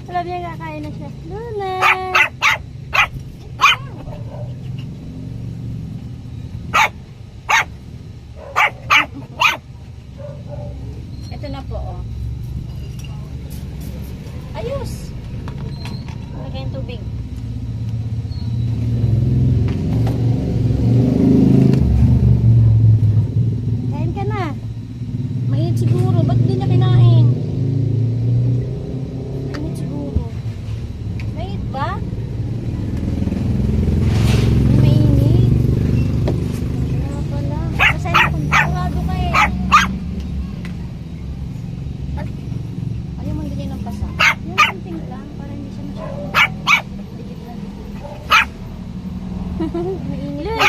Alam niya kakain na siya. Luna! Ito na po, oh. Ayos! Lagay yung tubig. Kain ka na. Mainit siguro. Ba't di niya kinain? Mainit siguro. Mainit ba? Mainit. Wala pala. Kasi kung sigurado ka eh. Ayaw mo ganyan ng pasa. Yung something lang. Para hindi siya masyadong dikit lang. Mainit.